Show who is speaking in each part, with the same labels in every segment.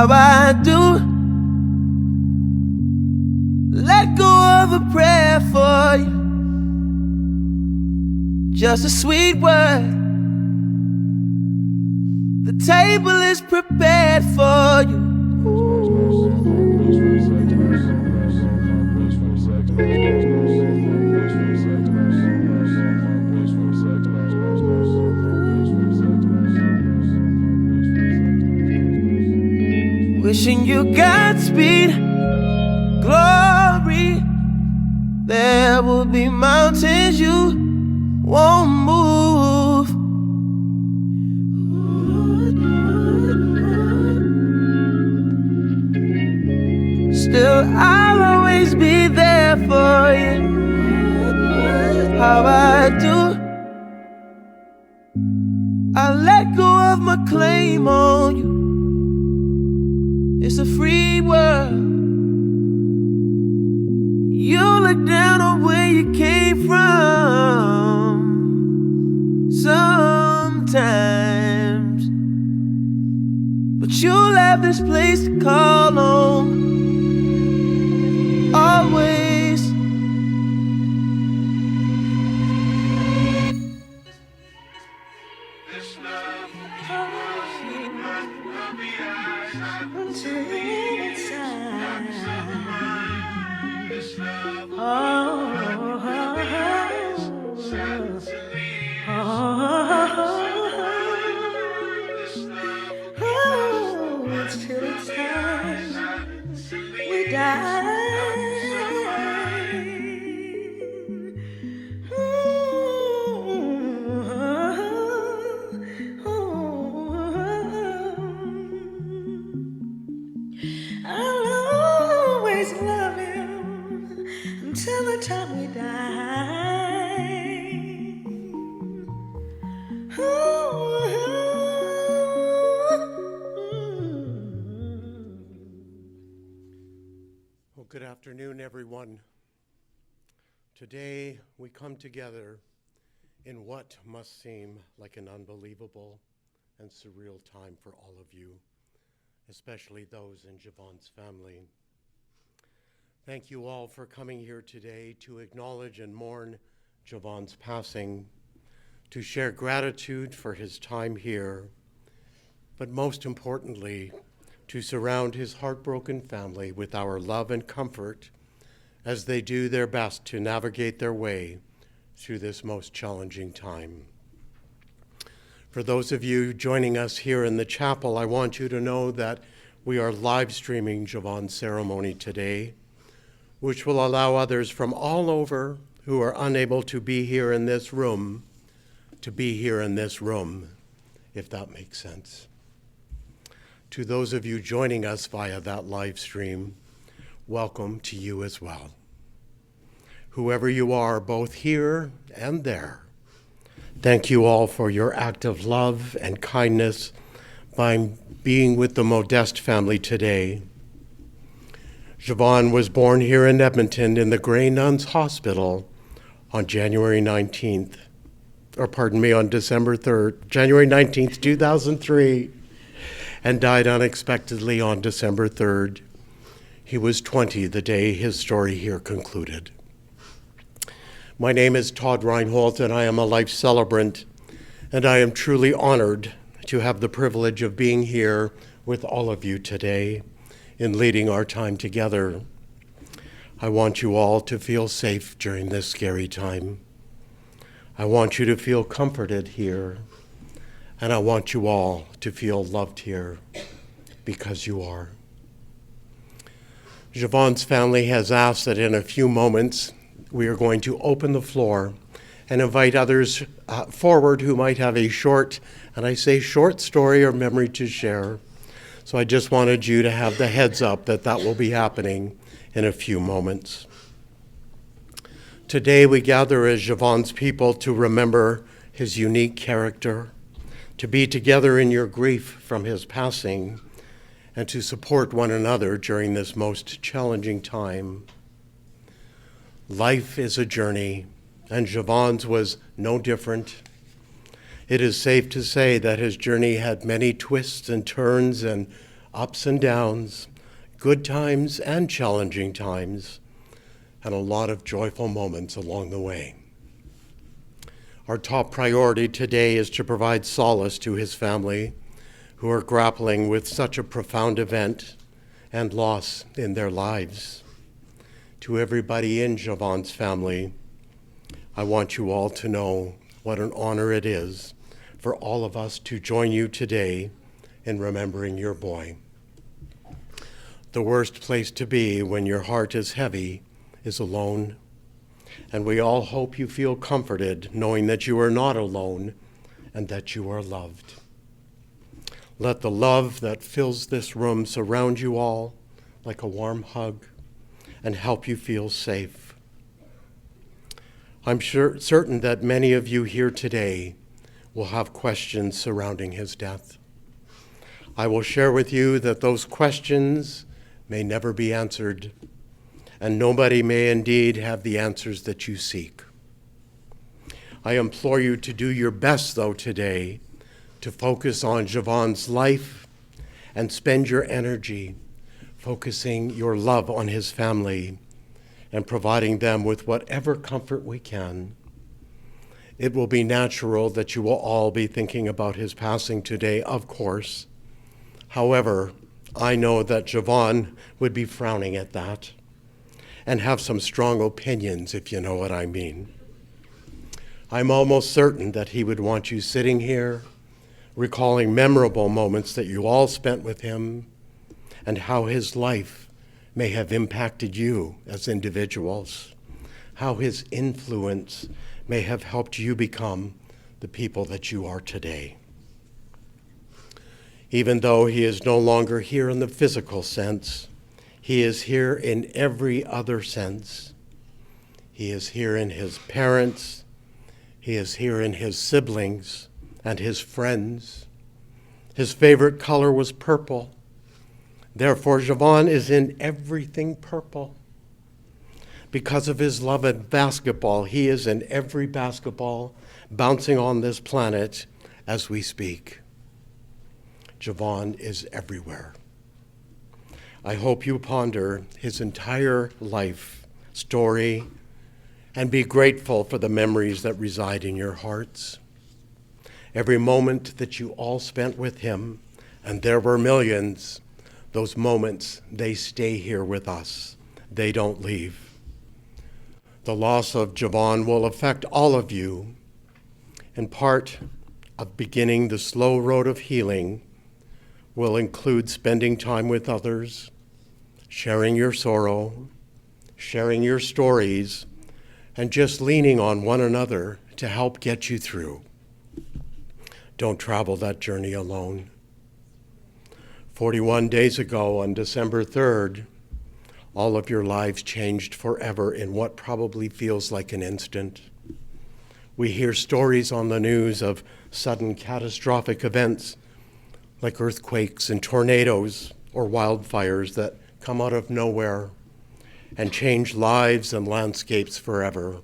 Speaker 1: how I do. Let go of a prayer for you, just a sweet word. The table is prepared for you. Wishing you Godspeed, glory. There will be mountains you won't move. Still, I'll always be there for you. How I do. I let go of my claim on you. It's a free world. You look down on where you came from sometimes, but you'll have this place to call home. Always. This love until it's time. This love until it's time we die. I'll always love you until the time we die.
Speaker 2: Well, good afternoon, everyone. Today we come together in what must seem like an unbelievable and surreal time for all of you, especially those in Jevon's family. Thank you all for coming here today to acknowledge and mourn Jevon's passing, to share gratitude for his time here, but most importantly, to surround his heartbroken family with our love and comfort as they do their best to navigate their way through this most challenging time. For those of you joining us here in the chapel, I want you to know that we are live streaming Jevon's ceremony today, which will allow others from all over who are unable to be here in this room to be here in this room, if that makes sense. To those of you joining us via that live stream, welcome to you as well. Whoever you are, both here and there, thank you all for your act of love and kindness by being with the Modeste family today. Jevon was born here in Edmonton in the Grey Nuns Hospital on January 19th, on December 3rd, January 19th, 2003, and died unexpectedly on December 3rd. He was 20 the day his story here concluded. My name is Todd Reinholdt, and I am a life celebrant, and I am truly honored to have the privilege of being here with all of you today in leading our time together. I want you all to feel safe during this scary time. I want you to feel comforted here, and I want you all to feel loved here because you are. Jevon's family has asked that in a few moments we are going to open the floor and invite others forward who might have a short, and I say short story or memory to share. So I just wanted you to have the heads up that that will be happening in a few moments. Today we gather as Jevon's people to remember his unique character, to be together in your grief from his passing, and to support one another during this most challenging time. Life is a journey, and Jevon's was no different. It is safe to say that his journey had many twists and turns and ups and downs, good times and challenging times, and a lot of joyful moments along the way. Our top priority today is to provide solace to his family, who are grappling with such a profound event and loss in their lives. To everybody in Jevon's family, I want you all to know what an honor it is for all of us to join you today in remembering your boy. The worst place to be when your heart is heavy is alone, and we all hope you feel comforted knowing that you are not alone and that you are loved. Let the love that fills this room surround you all like a warm hug and help you feel safe. I'm certain that many of you here today will have questions surrounding his death. I will share with you that those questions may never be answered, and nobody may indeed have the answers that you seek. I implore you to do your best, though, today to focus on Jevon's life and spend your energy focusing your love on his family and providing them with whatever comfort we can. It will be natural that you will all be thinking about his passing today, of course. However, I know that Jevon would be frowning at that and have some strong opinions, if you know what I mean. I'm almost certain that he would want you sitting here, recalling memorable moments that you all spent with him and how his life may have impacted you as individuals, how his influence may have helped you become the people that you are today. Even though he is no longer here in the physical sense, he is here in every other sense. He is here in his parents, he is here in his siblings and his friends. His favorite color was purple. Therefore, Jevon is in everything purple. Because of his love of basketball, he is in every basketball bouncing on this planet as we speak. Jevon is everywhere. I hope you ponder his entire life story and be grateful for the memories that reside in your hearts. Every moment that you all spent with him, and there were millions, those moments, they stay here with us. They don't leave. The loss of Jevon will affect all of you, and part of beginning the slow road of healing will include spending time with others, sharing your sorrow, sharing your stories, and just leaning on one another to help get you through. Don't travel that journey alone. 41 days ago, on December 3rd, all of your lives changed forever in what probably feels like an instant. We hear stories on the news of sudden catastrophic events like earthquakes and tornadoes or wildfires that come out of nowhere and change lives and landscapes forever.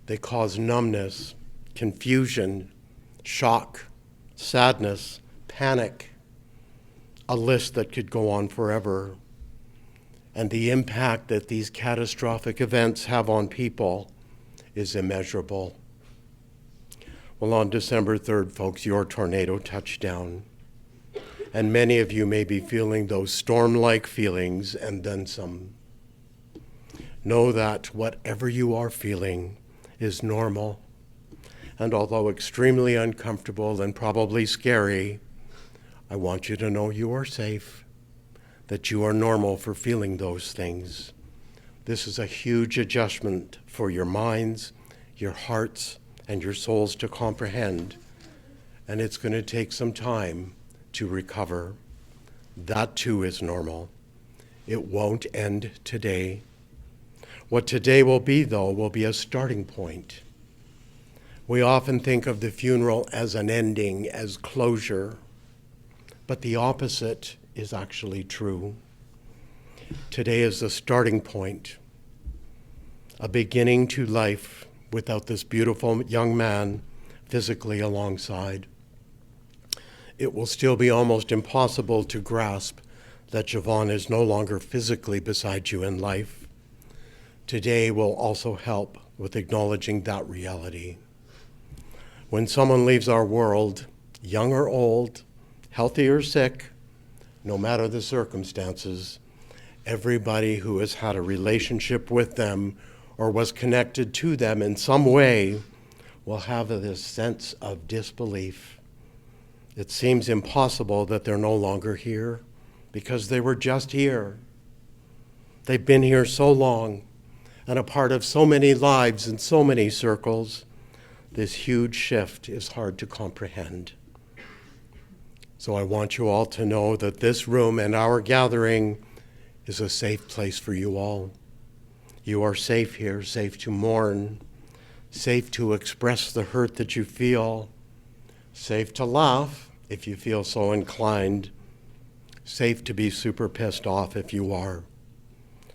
Speaker 2: They cause numbness, confusion, shock, sadness, panic, a list that could go on forever. And the impact that these catastrophic events have on people is immeasurable. Well, on December 3rd, folks, your tornado touched down. And many of you may be feeling those storm-like feelings and then some. Know that whatever you are feeling is normal. And although extremely uncomfortable and probably scary, I want you to know you are safe, that you are normal for feeling those things. This is a huge adjustment for your minds, your hearts, and your souls to comprehend, and it's going to take some time to recover. That too is normal. It won't end today. What today will be, though, will be a starting point. We often think of the funeral as an ending, as closure, but the opposite is actually true. Today is the starting point, a beginning to life without this beautiful young man physically alongside. it will still be almost impossible to grasp that Jevon is no longer physically beside you in life. Today will also help with acknowledging that reality. When someone leaves our world, young or old, healthy or sick, no matter the circumstances, everybody who has had a relationship with them or was connected to them in some way will have this sense of disbelief. It seems impossible that they're no longer here because they were just here. They've been here so long and a part of so many lives and so many circles. This huge shift is hard to comprehend. So I want you all to know that this room and our gathering is a safe place for you all. You are safe here, safe to mourn, safe to express the hurt that you feel, safe to laugh if you feel so inclined, safe to be super pissed off if you are,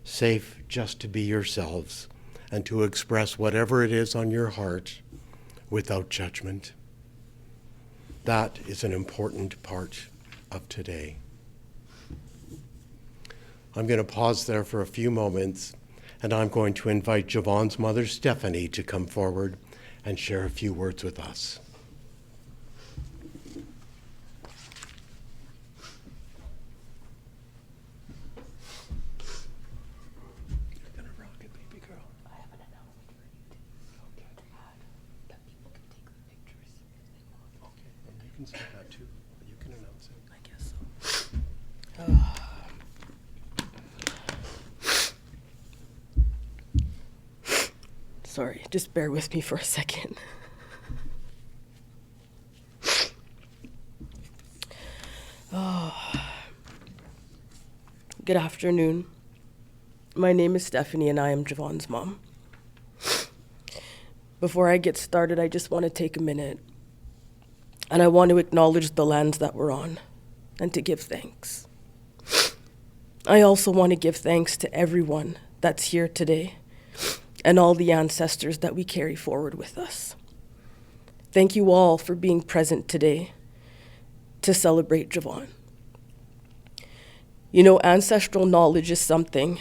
Speaker 2: safe just to be yourselves and to express whatever it is on your heart without judgment. That is an important part of today. I'm going to pause there for a few moments, and I'm going to invite Jevon's mother, Stephanie, to come forward and share a few words with us. You're going to rock it, baby girl.
Speaker 3: I have an announcement for you to add that people can take the pictures if they want.
Speaker 2: Okay, and you can say that too. You can announce it.
Speaker 3: I guess so. Sorry, just bear with me for a second. Good afternoon. My name is Stephanie and I am Jevon's mom. Before I get started, I just want to take a minute and I want to acknowledge the lands that we're on and to give thanks. I also want to give thanks to everyone that's here today and all the ancestors that we carry forward with us. Thank you all for being present today to celebrate Jevon. You know, ancestral knowledge is something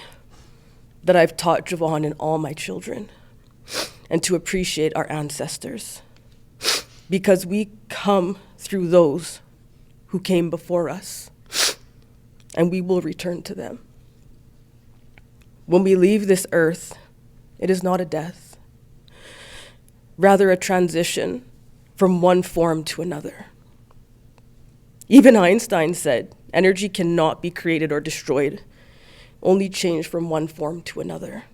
Speaker 3: that I've taught Jevon and all my children, and to appreciate our ancestors, because we come through those who came before us, and we will return to them. When we leave this earth, it is not a death, rather a transition from one form to another. Even Einstein said, energy cannot be created or destroyed, only changed from one form to another.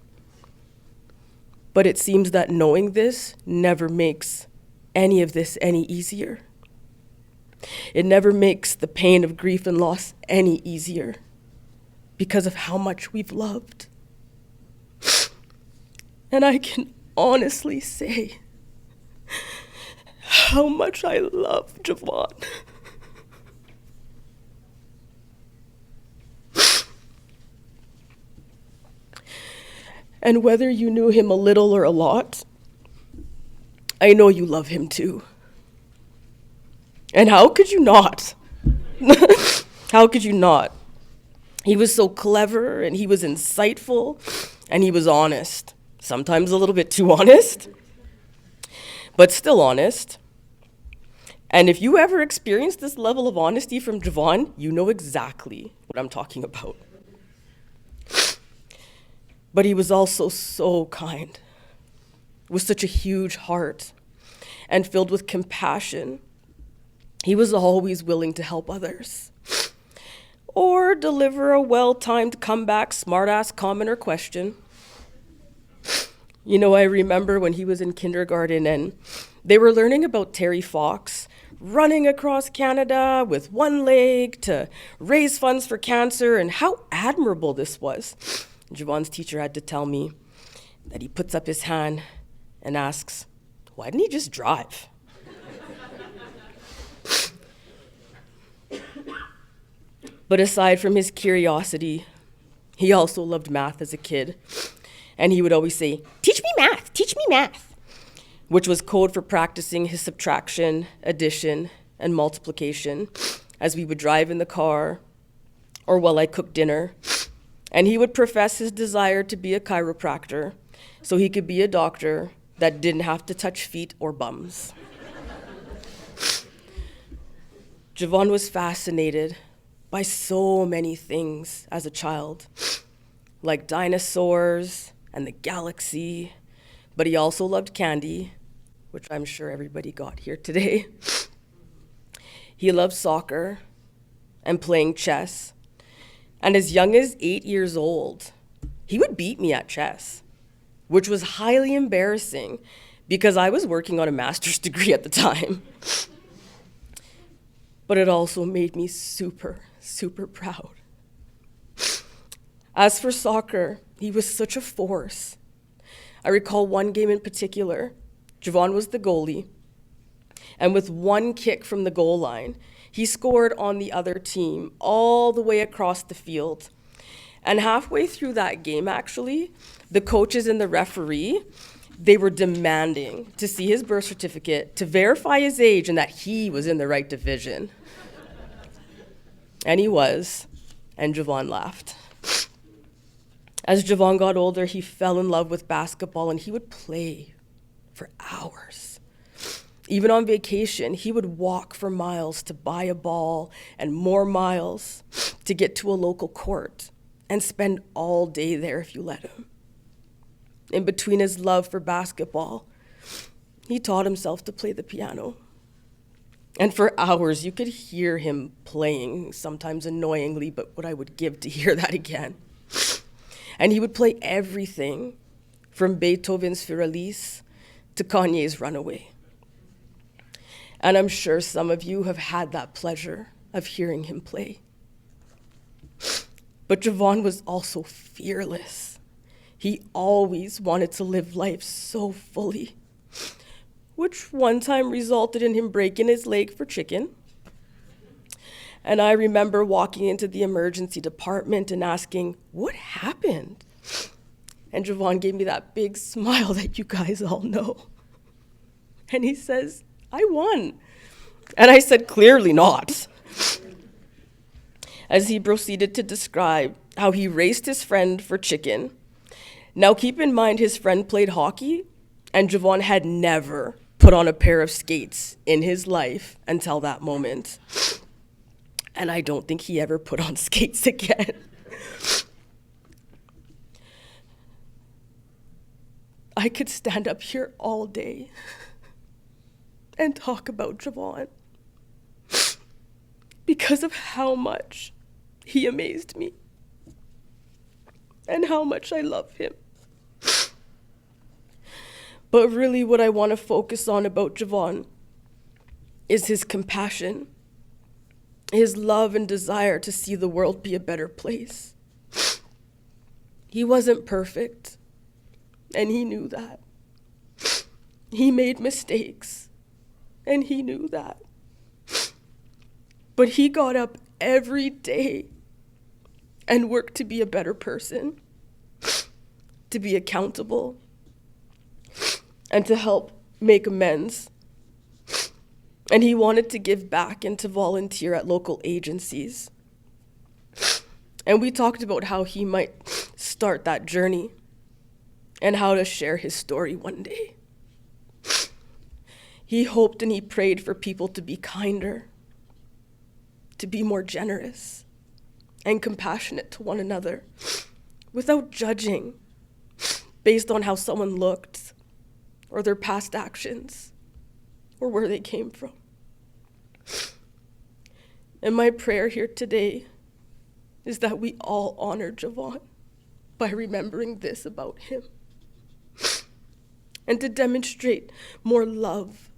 Speaker 3: But it seems that knowing this never makes any of this any easier. It never makes the pain of grief and loss any easier because of how much we've loved. And I can honestly say how much I love Jevon. And whether you knew him a little or a lot, I know you love him too. And how could you not? How could you not? He was so clever and he was insightful and he was honest. Sometimes a little bit too honest, but still honest. And if you ever experienced this level of honesty from Jevon, you know exactly what I'm talking about. But he was also so kind, with such a huge heart, and filled with compassion. He was always willing to help others, or deliver a well-timed comeback, smart-ass comment or question. You know, I remember when he was in kindergarten and they were learning about Terry Fox running across Canada with one leg to raise funds for cancer and how admirable this was. Jevon's teacher had to tell me that he puts up his hand and asks, why didn't he just drive? But aside from his curiosity, he also loved math as a kid. And he would always say, teach me math, which was code for practicing his subtraction, addition, and multiplication as we would drive in the car or while I cooked dinner. And he would profess his desire to be a chiropractor so he could be a doctor that didn't have to touch feet or bums. Jevon was fascinated by so many things as a child, like dinosaurs and the galaxy, but he also loved candy, which I'm sure everybody got here today. He loved soccer and playing chess. And as young as 8 years old, he would beat me at chess, which was highly embarrassing because I was working on a master's degree at the time. But it also made me super, super proud. As for soccer, he was such a force. I recall one game in particular. Jevon was the goalie, and with one kick from the goal line, he scored on the other team all the way across the field. And halfway through that game, actually, the coaches and the referee, they were demanding to see his birth certificate to verify his age and that he was in the right division. And he was, and Jevon laughed. As Jevon got older, he fell in love with basketball and he would play for hours. Even on vacation, he would walk for miles to buy a ball and more miles to get to a local court and spend all day there if you let him. In between his love for basketball, he taught himself to play the piano. And for hours, you could hear him playing, sometimes annoyingly, but what I would give to hear that again. And he would play everything from Beethoven's Fürlies to Kanye's Runaway. And I'm sure some of you have had that pleasure of hearing him play. But Jevon was also fearless. He always wanted to live life so fully, which one time resulted in him breaking his leg for chicken. And I remember walking into the emergency department and asking, "What happened?" And Jevon gave me that big smile that you guys all know. And he says, "I won." And I said, "Clearly not." As he proceeded to describe how he raced his friend for chicken. Now keep in mind his friend played hockey, and Jevon had never put on a pair of skates in his life until that moment. And I don't think he ever put on skates again. I could stand up here all day and talk about Jevon because of how much he amazed me and how much I love him. But really what I want to focus on about Jevon is his compassion, his love and desire to see the world be a better place. He wasn't perfect, and he knew that. He made mistakes, and he knew that. But he got up every day and worked to be a better person, to be accountable, and to help make amends. And he wanted to give back and to volunteer at local agencies. And we talked about how he might start that journey and how to share his story one day. He hoped and he prayed for people to be kinder, to be more generous and compassionate to one another without judging based on how someone looked or their past actions or where they came from. And my prayer here today is that we all honor Jevon by remembering this about him and to demonstrate more love,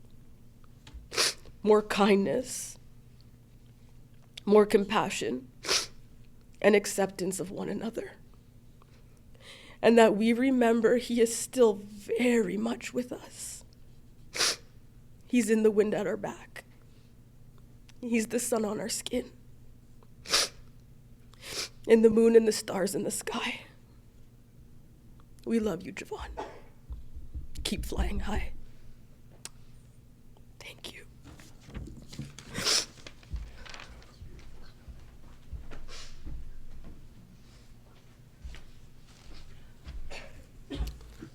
Speaker 3: more kindness, more compassion, and acceptance of one another. And that we remember he is still very much with us. He's in the wind at our back. He's the sun on our skin. In the moon and the stars in the sky. We love you, Jevon. Keep flying high. Thank you.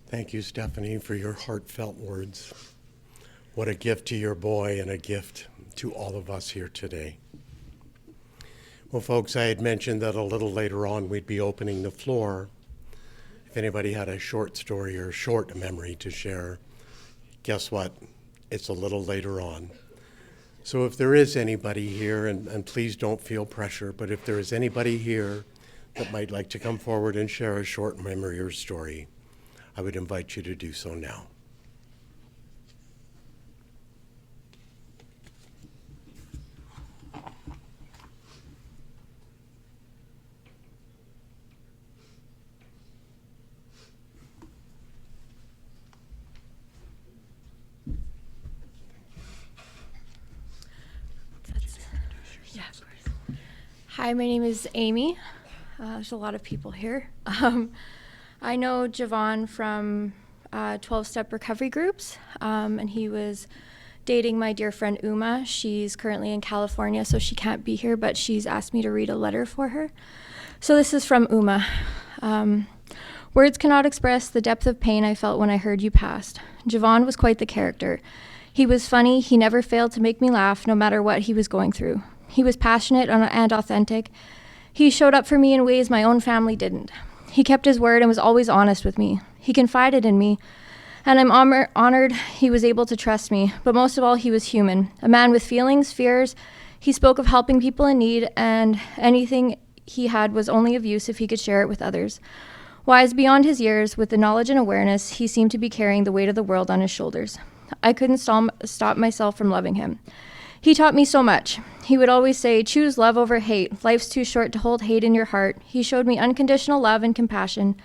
Speaker 2: Thank you, Stephanie, for your heartfelt words. What a gift to your boy and a gift to all of us here today. Well, folks, I had mentioned that a little later on we'd be opening the floor. If anybody had a short story or a short memory to share, guess what? It's a little later on. So if there is anybody here, and please don't feel pressure, but if there is anybody here that might like to come forward and share a short memory or story, I would invite you to do so now.
Speaker 4: Hi, my name is Amy. There's a lot of people here. I know Jevon from 12-step recovery groups, and he was dating my dear friend Uma. She's currently in California, so she can't be here, but she's asked me to read a letter for her. So this is from Uma. Words cannot express the depth of pain I felt when I heard you passed. Jevon was quite the character. He was funny. He never failed to make me laugh, no matter what he was going through. He was passionate and authentic. He showed up for me in ways my own family didn't. He kept his word and was always honest with me. He confided in me, and I'm honored he was able to trust me. But most of all, he was human, a man with feelings, fears. He spoke of helping people in need, and anything he had was only of use if he could share it with others. Wise beyond his years, with the knowledge and awareness, he seemed to be carrying the weight of the world on his shoulders. I couldn't stop myself from loving him. He taught me so much. He would always say, choose love over hate. Life's too short to hold hate in your heart. He showed me unconditional love and compassion.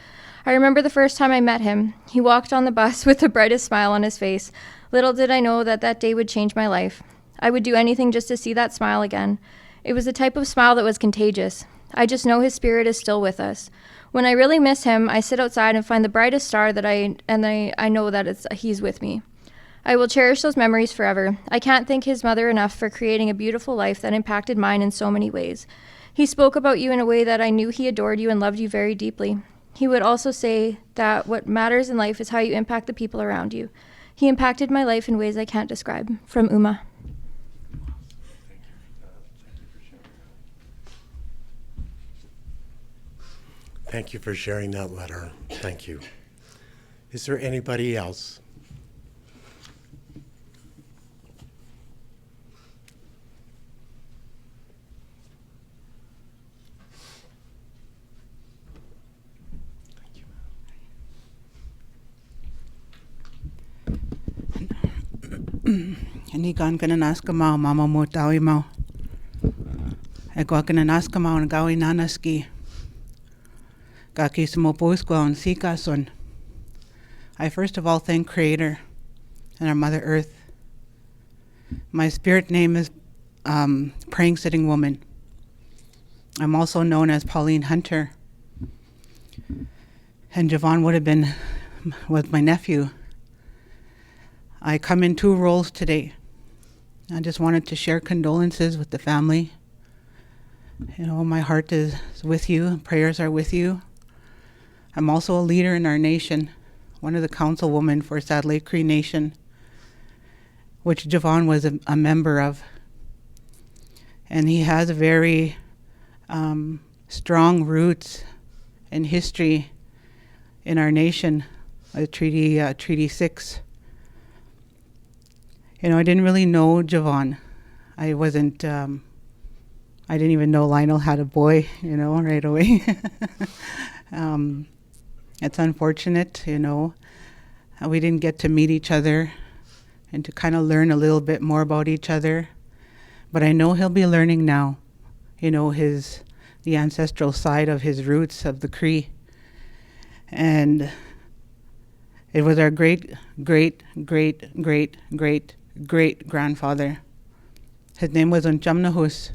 Speaker 4: I remember the first time I met him. He walked on the bus with the brightest smile on his face. Little did I know that that day would change my life. I would do anything just to see that smile again. It was the type of smile that was contagious. I just know his spirit is still with us. When I really miss him, I sit outside and find the brightest star I know that he's with me. I will cherish those memories forever. I can't thank his mother enough for creating a beautiful life that impacted mine in so many ways. He spoke about you in a way that I knew he adored you and loved you very deeply. He would also say that what matters in life is how you impact the people around you. He impacted my life in ways I can't describe. From Uma.
Speaker 2: Thank you for sharing that letter. Thank you. Is there anybody else?
Speaker 5: Hindi kan nanas kamau mama mo tawi mau. Eko nanas kamau na gawi nanaski. Kaki sumopos ko on sikason. I first of all thank Creator and our Mother Earth. My spirit name is Praying Sitting Woman. I'm also known as Pauline Hunter. And Jevon would have been with my nephew. I come in two roles today. I just wanted to share condolences with the family. You know, my heart is with you. Prayers are with you. I'm also a leader in our nation, one of the councilwomen for Sad Lake Cree Nation, which Jevon was a member of. And he has a very strong roots and history in our nation, Treaty 6. You know, I didn't really know Jevon. I didn't even know Lionel had a boy, you know, right away. It's unfortunate, you know. We didn't get to meet each other and to kind of learn a little bit more about each other. But I know he'll be learning now, you know, the ancestral side of his roots of the Cree. And it was our great grandfather. His name was Unchamnahus.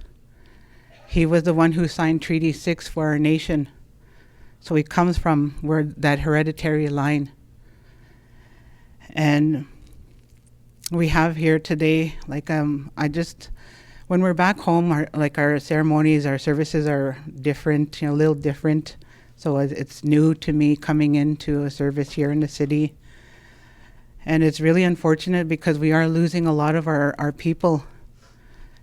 Speaker 5: He was the one who signed Treaty 6 for our nation. So he comes from that hereditary line. And we have here today, when we're back home, our ceremonies, our services are different, you know, a little different. So it's new to me coming into a service here in the city. And it's really unfortunate because we are losing a lot of our people.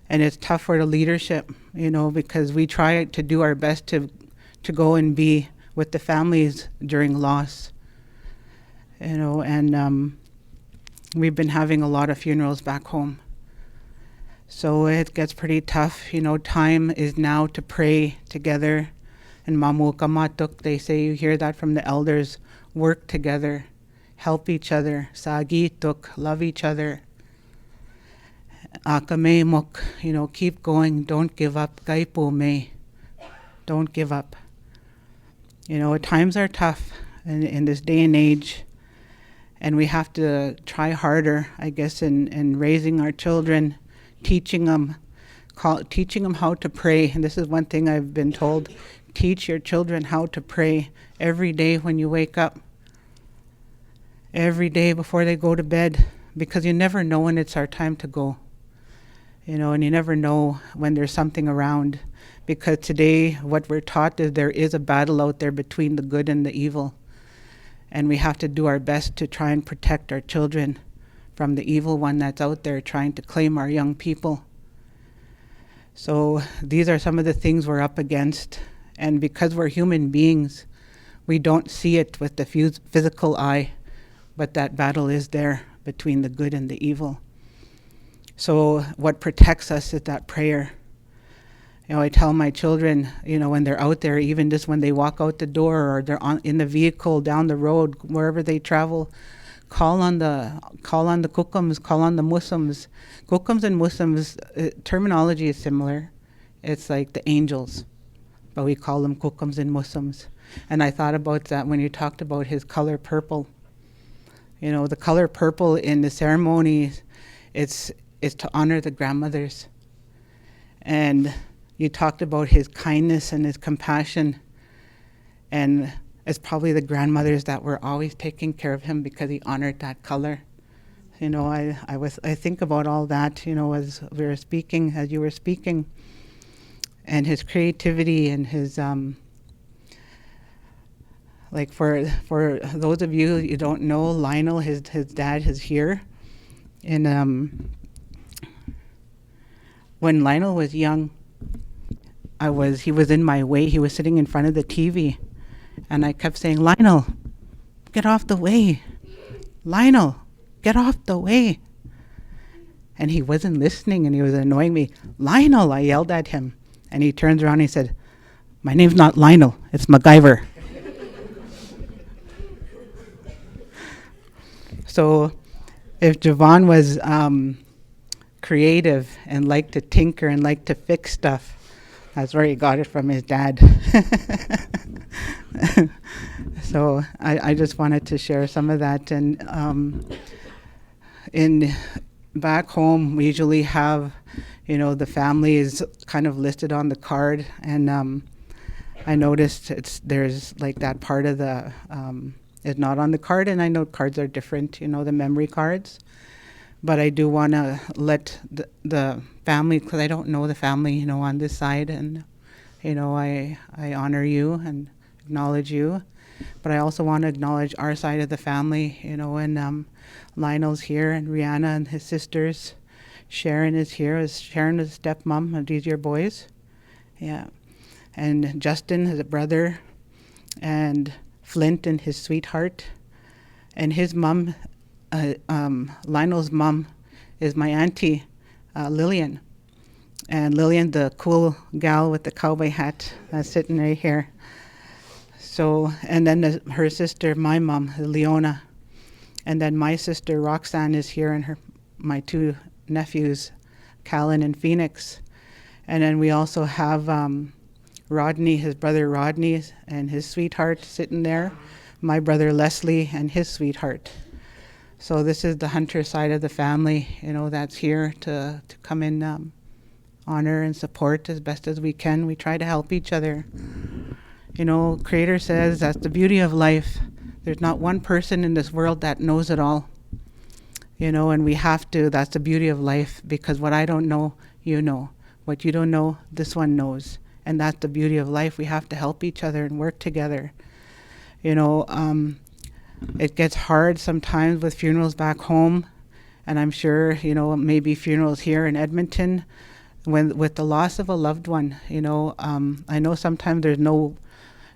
Speaker 5: And it's tough for the leadership, because we try to do our best to go and be with the families during loss. And we've been having a lot of funerals back home. So it gets pretty tough. Time is now to pray together. And Mamu Kamatuk, they say, you hear that from the elders, work together, help each other, Sagituk, love each other. Akame mok, keep going, don't give up, Gaipo me, don't give up. Times are tough in this day and age, and we have to try harder, I guess, in raising our children, teaching them how to pray. And this is one thing I've been told, teach your children how to pray every day when you wake up, every day before they go to bed, because you never know when it's our time to go. And you never know when there's something around, because today what we're taught is there is a battle out there between the good and the evil, and we have to do our best to try and protect our children from the evil one that's out there trying to claim our young people. So these are some of the things we're up against, and because we're human beings, we don't see it with the physical eye, but that battle is there between the good and the evil. So what protects us is that prayer. I tell my children, when they're out there, even just when they walk out the door or they're in the vehicle down the road, wherever they travel, call on the Kukums, call on the Muslims. Kukums and Muslims, terminology is similar. It's like the angels, but we call them Kukums and Muslims. And I thought about that when you talked about his color purple. The color purple in the ceremonies, it's to honor the grandmothers. And you talked about his kindness and his compassion. And it's probably the grandmothers that were always taking care of him because he honored that color. I think about all that, as you were speaking, and his creativity and his, like for those of you who don't know, Lionel, his dad is here. And when Lionel was young, he was in my way. He was sitting in front of the TV, and I kept saying, Lionel, get off the way. Lionel, get off the way. And he wasn't listening, and he was annoying me. Lionel, I yelled at him, and he turns around and he said, my name's not Lionel, it's MacGyver. So if Jevon was creative and liked to tinker and liked to fix stuff, that's where he got it from his dad. So I just wanted to share some of that. And in back home, we usually have, the family is kind of listed on the card. And I noticed there's like that part of the is not on the card, and I know cards are different, the memory cards. But I do want to let the family, because I don't know the family, on this side, and, I honor you and acknowledge you. But I also want to acknowledge our side of the family, and Lionel's here, and Rihanna and his sisters. Sharon is here. Sharon is stepmom of these your boys. Yeah. And Justin is a brother, and Flint and his sweetheart, and his mom, Lionel's mom, is my auntie, Lillian. And Lillian, the cool gal with the cowboy hat, that's sitting right here. So, and then her sister, my mom, Leona. And then my sister, Roxanne, is here, and my two nephews, Callan and Phoenix. And then we also have Rodney, his brother Rodney, and his sweetheart sitting there. My brother Leslie and his sweetheart. So this is the Hunter side of the family, that's here to come in, honor and support as best as we can. We try to help each other. Creator says that's the beauty of life. There's not one person in this world that knows it all. And we have to, that's the beauty of life, because what I don't know, you know. What you don't know, this one knows. And that's the beauty of life. We have to help each other and work together. You know, it gets hard sometimes with funerals back home. And I'm sure, you know, maybe funerals here in Edmonton with the loss of a loved one. You know, I know sometimes there's no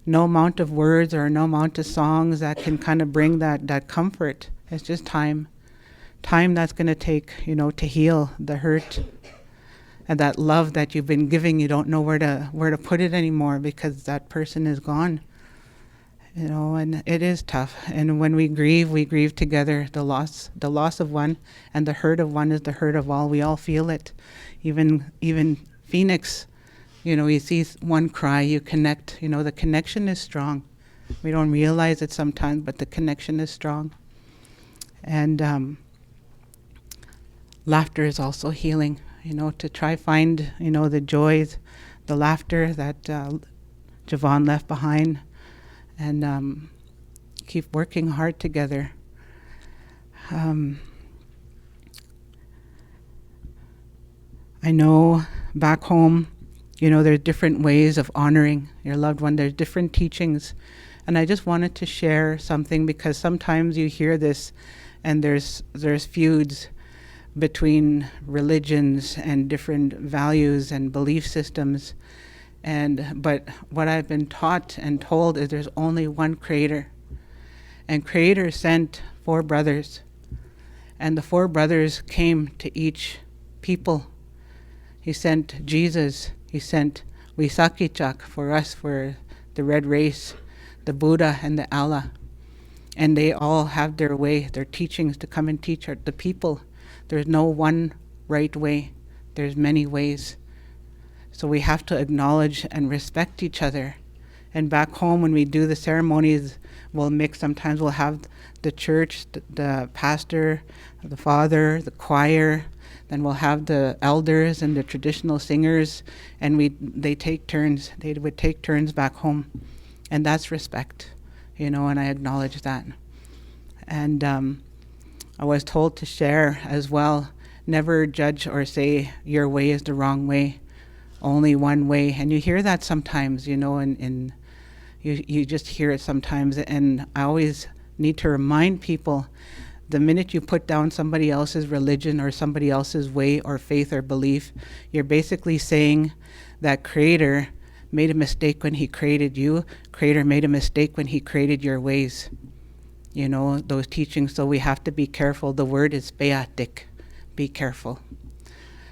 Speaker 5: amount of words or no amount of songs that can kind of bring that comfort. It's just time that's going to take, you know, to heal the hurt. And that love that you've been giving, you don't know where to put it anymore because that person is gone. You know, and it is tough. And when we grieve together. The loss of one and the hurt of one is the hurt of all. We all feel it. Even Phoenix, you know, you see one cry, you connect. You know, the connection is strong. We don't realize it sometimes, but the connection is strong. And laughter is also healing. You know, to try find, you know, the joys, the laughter that Jevon left behind, and keep working hard together. I know back home, you know, there's different ways of honoring your loved one. There's different teachings. And I just wanted to share something because sometimes you hear this and there's feuds between religions and different values and belief systems. But what I've been taught and told is there's only one Creator. And Creator sent 4 brothers. And the 4 brothers came to each people. He sent Jesus. He sent Wisakichak for us, for the red race, the Buddha and the Allah. And they all have their way, their teachings to come and teach the people. There's no one right way. There's many ways. So we have to acknowledge and respect each other. And back home when we do the ceremonies, we'll mix. Sometimes we'll have the church, the pastor, the father, the choir. Then we'll have the elders and the traditional singers. And they take turns. They would take turns back home. And that's respect, you know, and I acknowledge that. And I was told to share as well, never judge or say your way is the wrong way, only one way. And you hear that sometimes, you know, and you just hear it sometimes. And I always need to remind people, the minute you put down somebody else's religion or somebody else's way or faith or belief, you're basically saying that Creator made a mistake when he created you. Creator made a mistake when he created your ways. You know, those teachings, so we have to be careful. The word is beatik, be careful.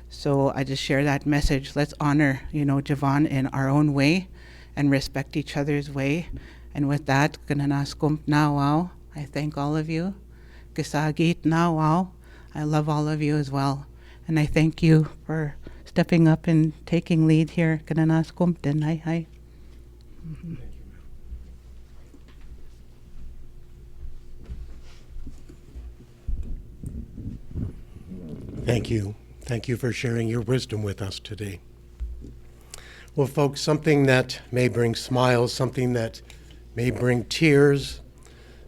Speaker 5: So I just share that message. Let's honor, you know, Jevon in our own way and respect each other's way. And with that, gananaskum nawao, I thank all of you. Gisagit nawao, I love all of you as well. And I thank you for stepping up and taking lead here. Gananaskum denai hai.
Speaker 2: Thank you. Thank you for sharing your wisdom with us today. Well, folks, something that may bring smiles, something that may bring tears,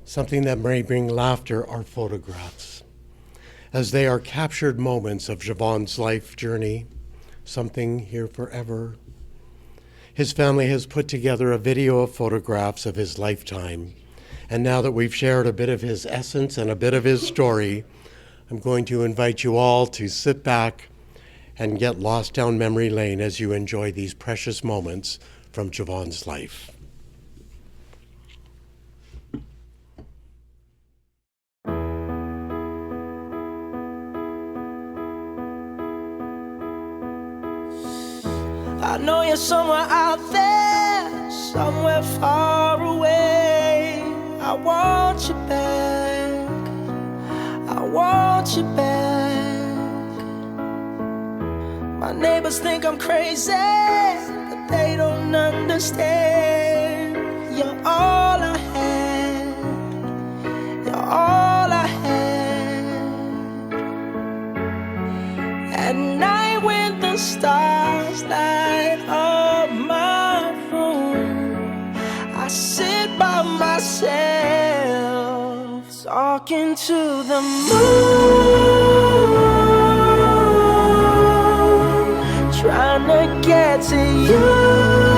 Speaker 2: something that may bring laughter are photographs, as they are captured moments of Jevon's life journey, something here forever. His family has put together a video of photographs of his lifetime, and now that we've shared a bit of his essence and a bit of his story, I'm going to invite you all to sit back and get lost down memory lane as you enjoy these precious moments from Jevon's life.
Speaker 1: I know you're somewhere out there, somewhere far away. I want you back, I want you back. My neighbors think I'm crazy, but they don't understand. You're all I had, you're all I had. At night when the stars light up my room, I sit by myself, talking to the moon, trying to get to you.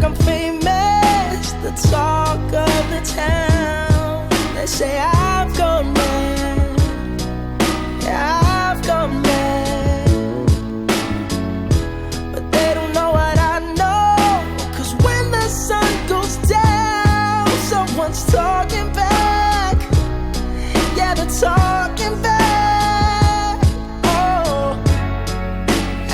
Speaker 1: I'm famous, the talk of the town. They say I've gone mad, yeah, I've gone mad. But they don't know what I know, 'cause when the sun goes down, someone's talking back. Yeah, they're talking back. Oh,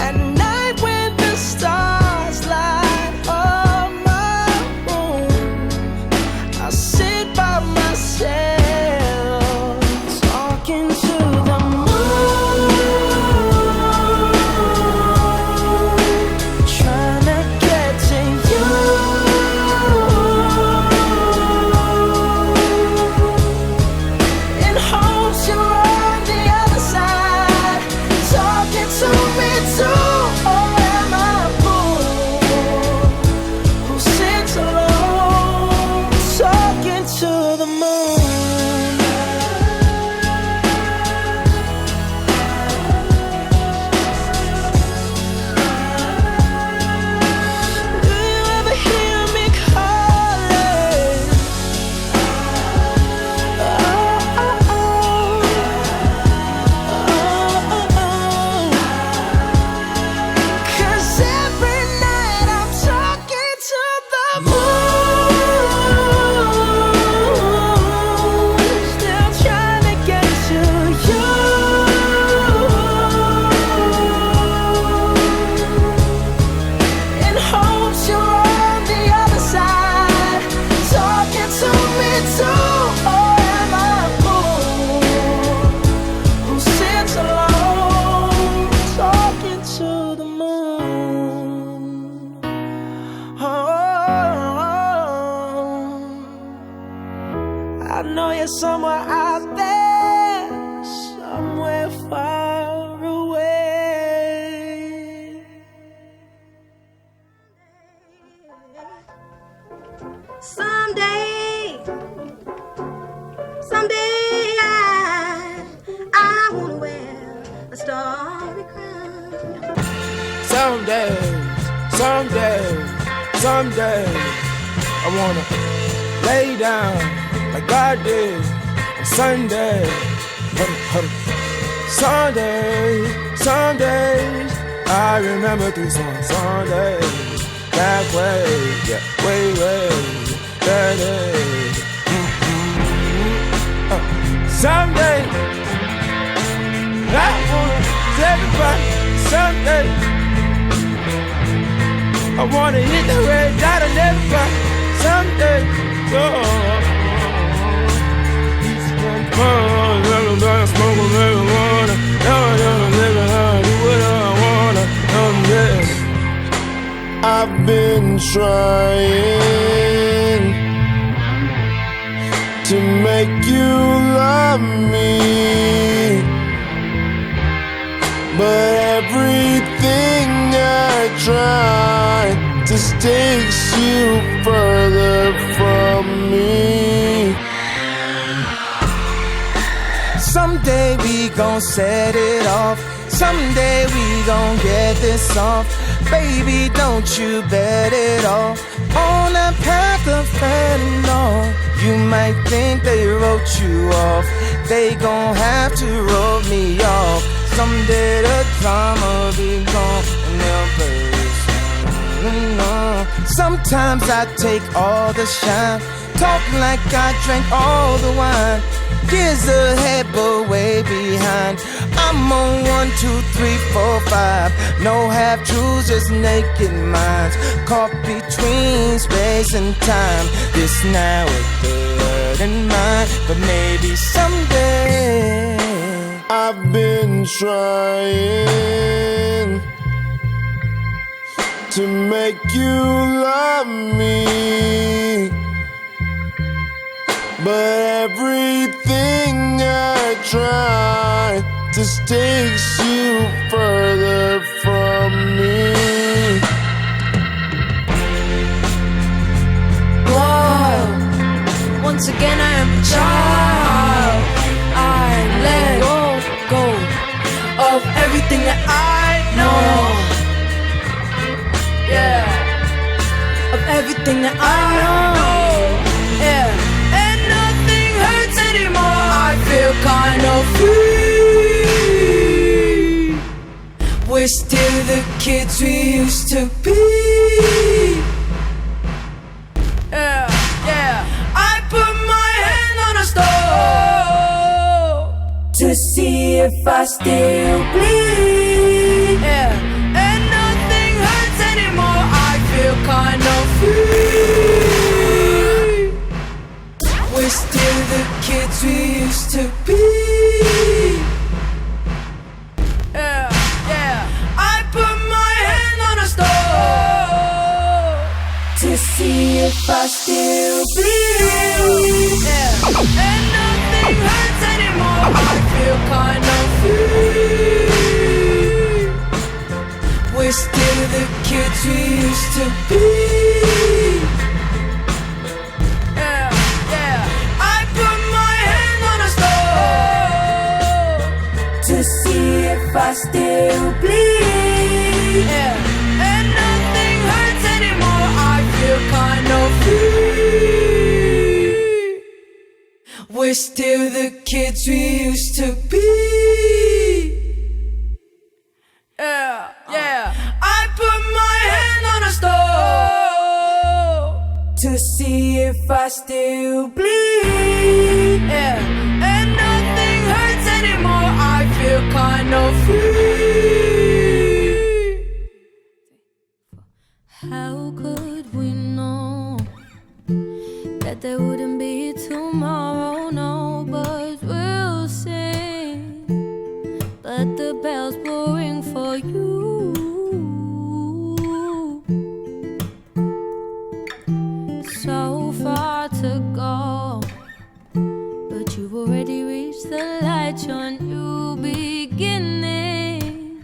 Speaker 1: at night when the stars light up my room, I sit by myself, talking to the moon, trying to get to you. In hopes you're on the other side, talking to me too. Or am I a fool who sits alone, talking to the moon? Do you ever hear me calling? Oh, oh, oh. Oh, oh, oh. 'Cause every night I'm talking to the moon, still trying to get to you. In hopes you're on the other side, talking to me too. Or am I a fool who sits alone, talking to the moon? Oh, I know you're somewhere out there, somewhere far away.
Speaker 6: Someday I wanna wear a starry crown.
Speaker 1: Someday, I wanna lay down like God did on Sunday. Sundays, I remember these songs. Sundays, that way, yeah, way, that is. Someday, I wanna tell everybody someday. I wanna hit the red dot on everybody someday. So, smoke a marijuana. Now I don't live it, I do what I wanna. Someday. I've been trying to make you love me, but everything I try just takes you further from me. Someday we gon' set it off. Someday we gon' get this off. Baby, don't you bet it off on that path of fentanyl. You might think they wrote you off. They gon' have to wrote me off. Someday the drama be gone and they'll play this song. Sometimes I take all the shine, talk like I drank all the wine. Years ahead, but way behind. I'm on 1, 2, 3, 4, 5. No half truths, just naked minds. Caught between space and time. This now with the word in mind, but maybe someday. I've been trying to make you love me, but everything I try just takes you further from me.
Speaker 6: Whoa, once again I am a child. I let go of everything that I know. Yeah, of everything. everything that I know. Yeah, and nothing hurts anymore. I feel kind of free. We're still the kids we used to be. Yeah, yeah. I put my hand on a stove to see if I still bleed. Yeah, and nothing hurts anymore. I feel kind of free. We're still the kids we used to be. Yeah, yeah. I put my hand on a stove to see if I still bleed. Yeah, and nothing hurts anymore. I feel kind of free. We're still the kids we used to be. Yeah, yeah. I put my hand on a stove to see if I still bleed. Yeah, and nothing hurts anymore. I feel kind of free. We're still the kids we used to be. Yeah, yeah. I put my hand on a stove to see if I still bleed. Yeah, and nothing hurts anymore. I feel kind of free.
Speaker 7: How could we know that there wouldn't be tomorrow? Nobody's will sing, but the bells will ring for you. So far to go, but you've already reached the light. Your new beginning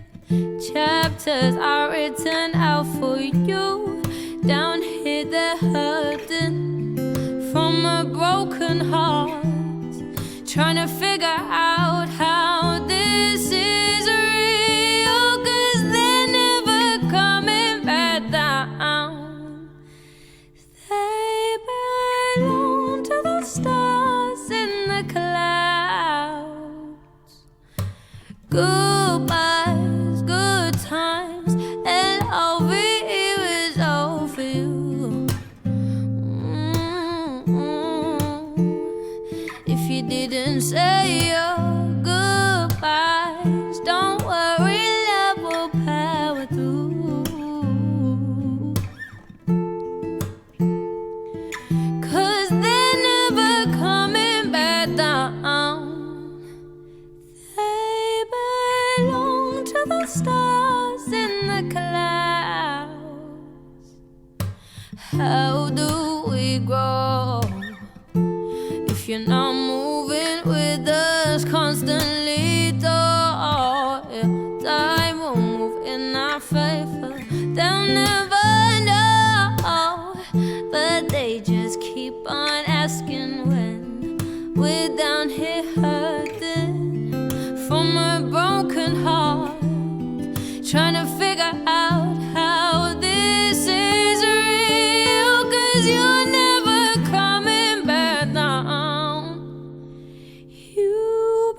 Speaker 7: chapters are written out for you. Down here they're hurting from a broken heart, trying to figure out how this is real, 'cause they're never coming back down. They belong to the stars in the clouds. Goodbyes, good times, and over is all for you. If you didn't say your goodbyes, don't worry, love will power through. 'Cause they're never coming back down. They belong to the stars in the clouds. How do we grow if you're not moving with us constantly? Time will move in our favor. They'll never know, but they just keep on asking when we're down here hurting from a broken heart, trying to figure out how this is real, 'cause you're never coming back down. You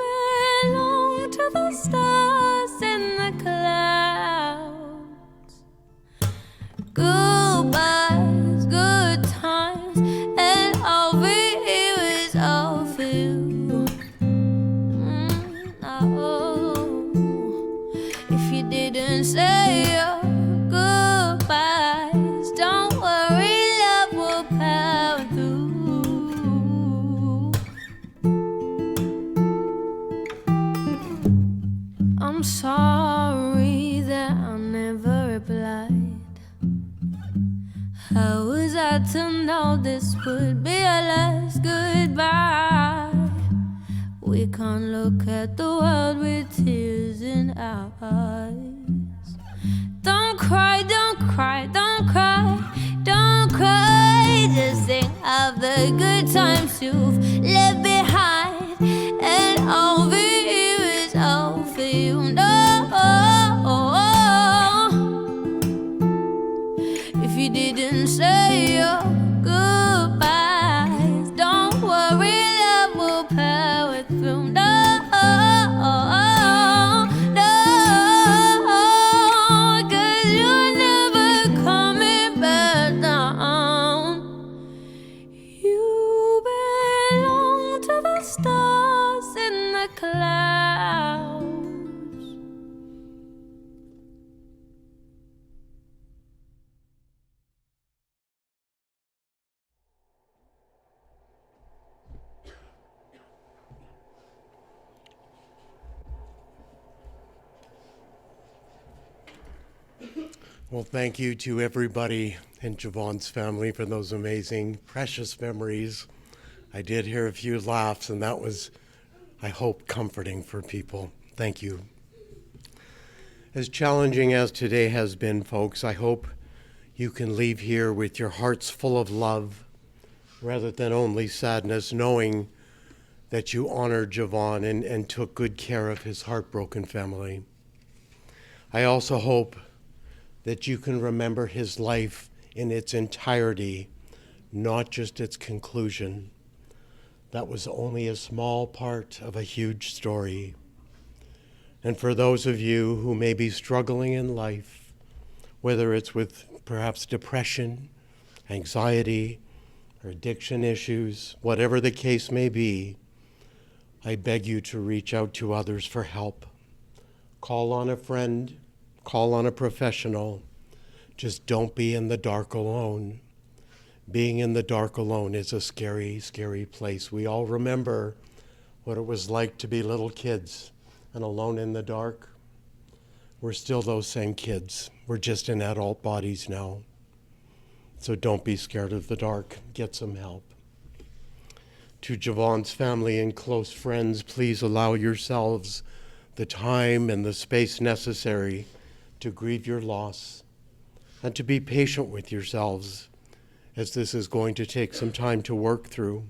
Speaker 7: belong to the stars in the clouds. Goodbyes, good times, and all we hear is all for you. If you didn't say your goodbyes, don't worry, love will power through. I'm sorry that I never replied. How was I to know this would be our last goodbye? We can't look at the world with tears in our eyes. Don't cry, don't cry, don't cry, don't cry. Just think of the good times you've left behind, and over you is all for you. No, if you didn't say your goodbyes. Don't worry, love will power through. No, no, 'cause you're never coming back down. You belong to the stars in the clouds.
Speaker 2: Well, thank you to everybody in Jevon's family for those amazing, precious memories. I did hear a few laughs, and that was, I hope, comforting for people. Thank you. As challenging as today has been, folks, I hope you can leave here with your hearts full of love rather than only sadness, knowing that you honored Jevon and took good care of his heartbroken family. I also hope that you can remember his life in its entirety, not just its conclusion. That was only a small part of a huge story. And for those of you who may be struggling in life, whether it's with perhaps depression, anxiety, or addiction issues, whatever the case may be, I beg you to reach out to others for help. Call on a friend, call on a professional. Just don't be in the dark alone. Being in the dark alone is a scary, scary place. We all remember what it was like to be little kids and alone in the dark. We're still those same kids. We're just in adult bodies now. So don't be scared of the dark. Get some help. To Jevon's family and close friends, please allow yourselves the time and the space necessary to grieve your loss and to be patient with yourselves, as this is going to take some time to work through.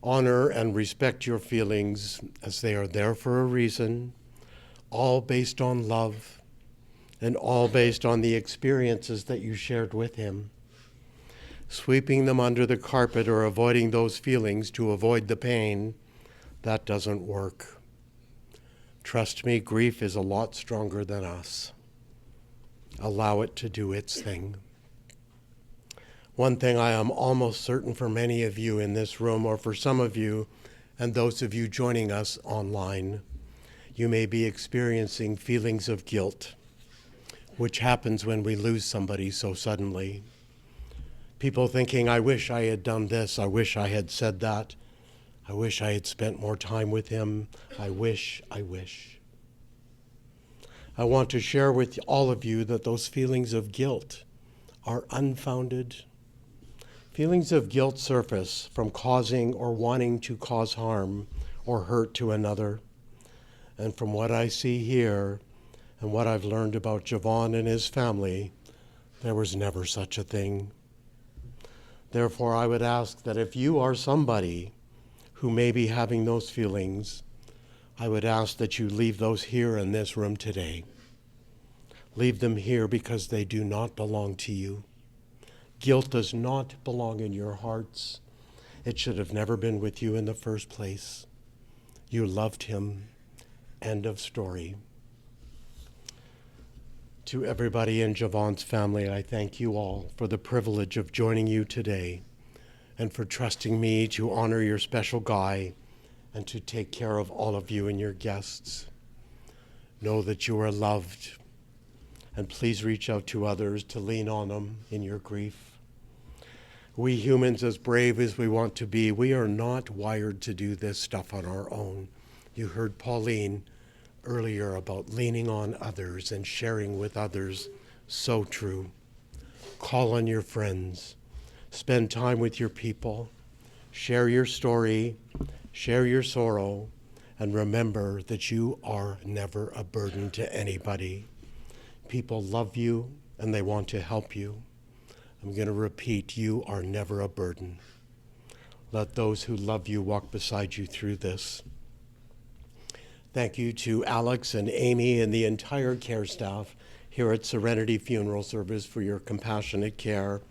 Speaker 2: Honor and respect your feelings, as they are there for a reason, all based on love and all based on the experiences that you shared with him. Sweeping them under the carpet or avoiding those feelings to avoid the pain, that doesn't work. Trust me, grief is a lot stronger than us. Allow it to do its thing. One thing I am almost certain for many of you in this room, or for some of you, and those of you joining us online, you may be experiencing feelings of guilt, which happens when we lose somebody so suddenly. People thinking, I wish I had done this, I wish I had said that, I wish I had spent more time with him, I wish. I want to share with all of you that those feelings of guilt are unfounded. Feelings of guilt surface from causing or wanting to cause harm or hurt to another. And from what I see here and what I've learned about Jevon and his family, there was never such a thing. Therefore, I would ask that if you are somebody who may be having those feelings, I would ask that you leave those here in this room today. Leave them here because they do not belong to you. Guilt does not belong in your hearts. It should have never been with you in the first place. You loved him. End of story. To everybody in Jevon's family, I thank you all for the privilege of joining you today and for trusting me to honor your special guy and to take care of all of you and your guests. Know that you are loved, and please reach out to others to lean on them in your grief. We humans, as brave as we want to be, we are not wired to do this stuff on our own. You heard Pauline earlier about leaning on others and sharing with others. So true. Call on your friends. Spend time with your people. Share your story. Share your sorrow. And remember that you are never a burden to anybody. People love you and they want to help you. I'm going to repeat, you are never a burden. Let those who love you walk beside you through this. Thank you to Alex and Amy and the entire care staff here at Serenity Funeral Service for your compassionate care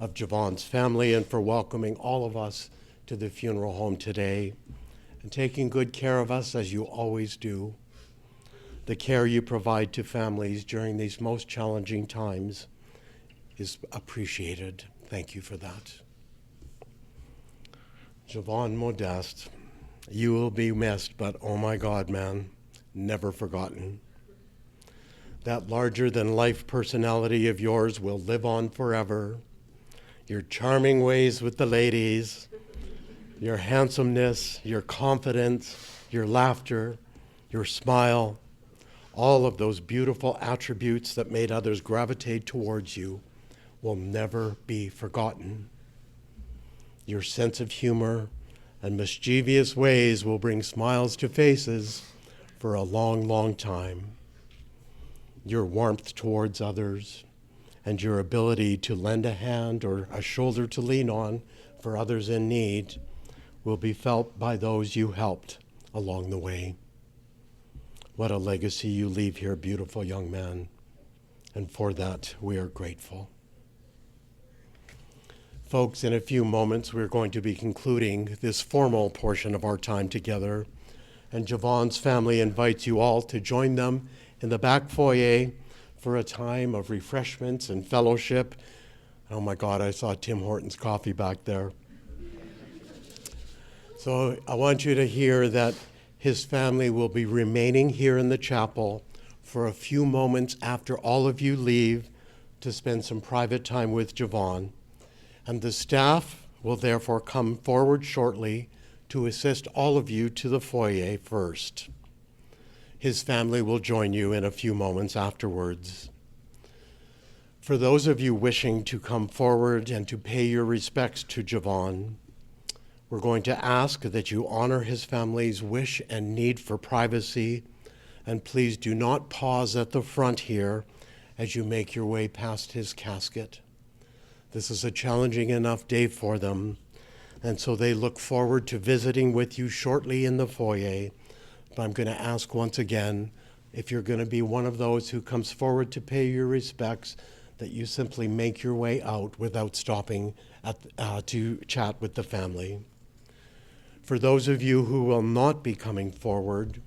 Speaker 2: of Jevon's family and for welcoming all of us to the funeral home today and taking good care of us as you always do. The care you provide to families during these most challenging times is appreciated. Thank you for that. Jevon Modeste, you will be missed, but oh my God, man, never forgotten. That larger-than-life personality of yours will live on forever. Your charming ways with the ladies, your handsomeness, your confidence, your laughter, your smile, all of those beautiful attributes that made others gravitate towards you will never be forgotten. Your sense of humor and mischievous ways will bring smiles to faces for a long, long time. Your warmth towards others and your ability to lend a hand or a shoulder to lean on for others in need will be felt by those you helped along the way. What a legacy you leave here, beautiful young man, and for that we are grateful. Folks, in a few moments we're going to be concluding this formal portion of our time together, and Jevon's family invites you all to join them in the back foyer for a time of refreshments and fellowship. Oh my God, I saw Tim Hortons coffee back there. So I want you to hear that his family will be remaining here in the chapel for a few moments after all of you leave to spend some private time with Jevon. And the staff will therefore come forward shortly to assist all of you to the foyer first. His family will join you in a few moments afterwards. For those of you wishing to come forward and to pay your respects to Jevon, we're going to ask that you honor his family's wish and need for privacy, and please do not pause at the front here as you make your way past his casket. This is a challenging enough day for them, and so they look forward to visiting with you shortly in the foyer. But I'm going to ask once again, if you're going to be one of those who comes forward to pay your respects, that you simply make your way out without stopping to chat with the family. For those of you who will not be coming forward,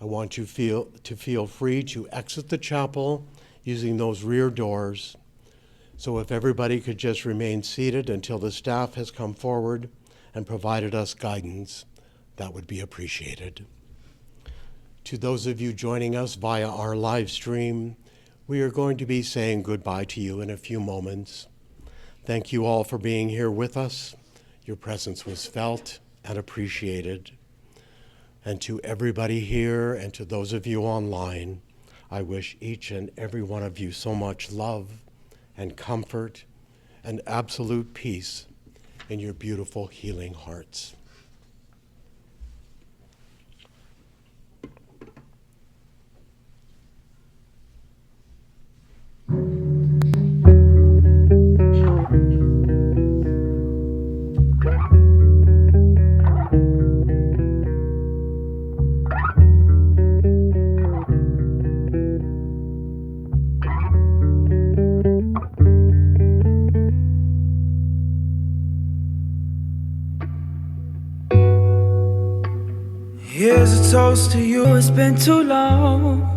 Speaker 2: I want you to feel free to exit the chapel using those rear doors. So if everybody could just remain seated until the staff has come forward and provided us guidance, that would be appreciated. To those of you joining us via our live stream, we are going to be saying goodbye to you in a few moments. Thank you all for being here with us. Your presence was felt and appreciated. And to everybody here and to those of you online, I wish each and every one of you so much love and comfort and absolute peace in your beautiful healing hearts.
Speaker 6: Here's a toast to you, it's been too long.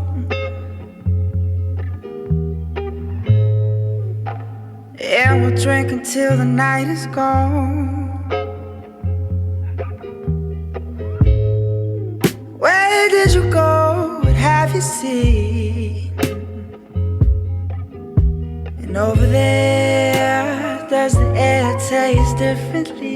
Speaker 6: And we'll drink until the night is gone. Where did you go? What have you seen? And over there, does the air taste differently?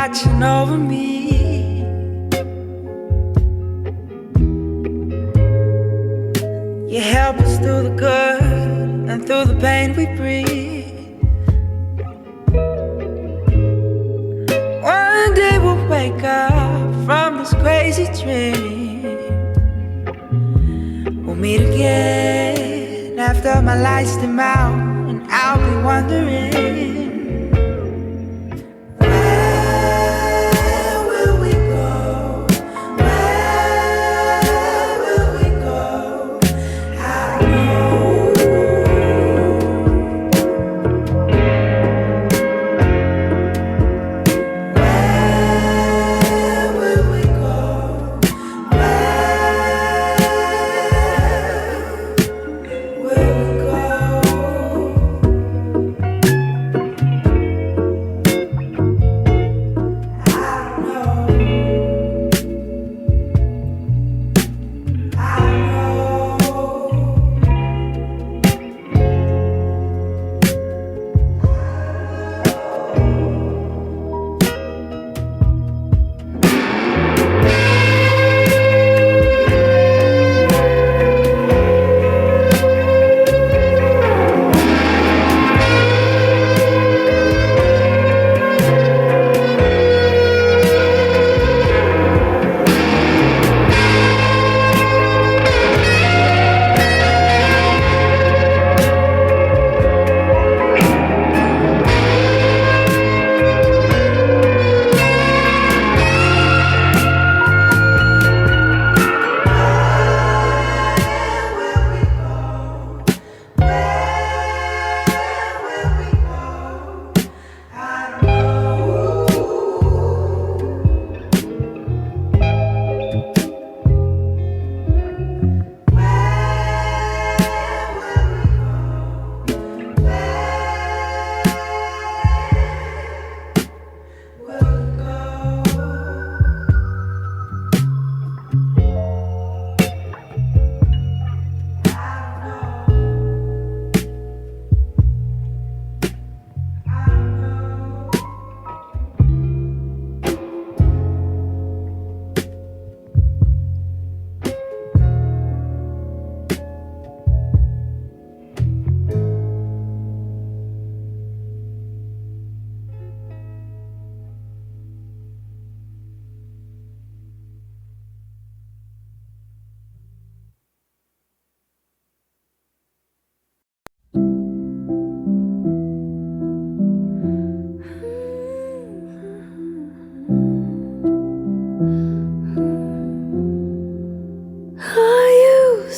Speaker 6: watching over me. You help us through the good and through the pain we breathe. One day we'll wake up from this crazy dream. We'll meet again after my lights dim out, and I'll be wondering,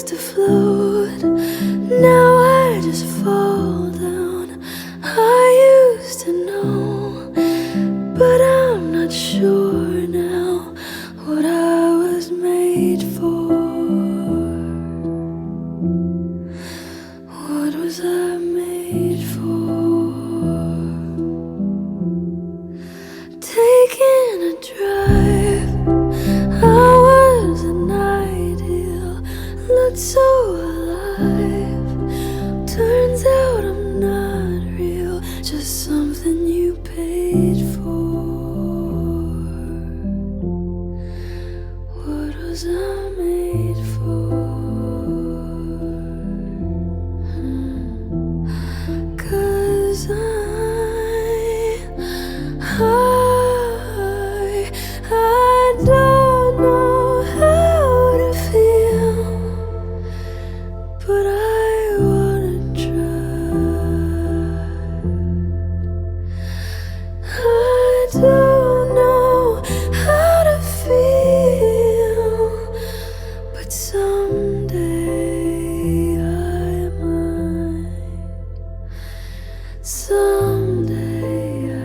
Speaker 7: To float, now I just fall down. I used to know, but I'm not sure now what I was made for. What was I made for? Taking a drive, I wasn't ideal. Looked so alive. Turns out I'm not real, just something you paid for. What was I made for? 'Cause I don't know how to feel, but I wanna try. I don't know how to feel, but someday I might. Someday I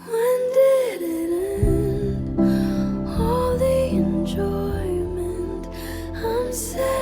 Speaker 7: When did it end? All the enjoyment I'm sad.